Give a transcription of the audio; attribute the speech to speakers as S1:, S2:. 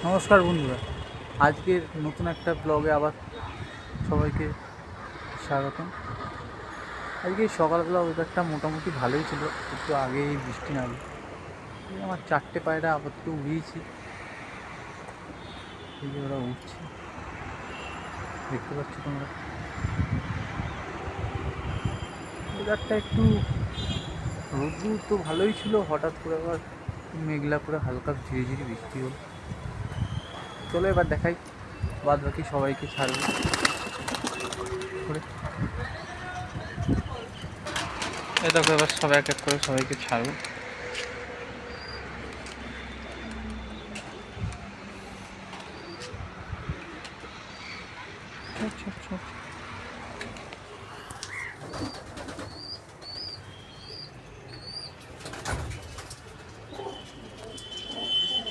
S1: নমস্কার বন্ধুরা, আজকের নতুন একটা ব্লগে আবার সবাইকে স্বাগতম। আজকে সকালবেলা ওয়েদারটা মোটামুটি ভালোই ছিল, একটু আগে বৃষ্টি নামলো। আমার 4টে পায়রা আপাতত উড়িয়েছি, এই যে ওরা উঠছে, দেখতে পাচ্ছ তোমরা। ওয়েদারটা একটু রোদ্দুর তো ভালোই ছিল, হঠাৎ করে আবার মেঘলা করে হালকা ঝিরিঝিরি বৃষ্টি হলো। চলো এবার দেখাই বাদ বাকি সবাইকে ছাড়বো করে। এ দেখো এবার সবাই এক এক করে সবাইকে ছাড়বো।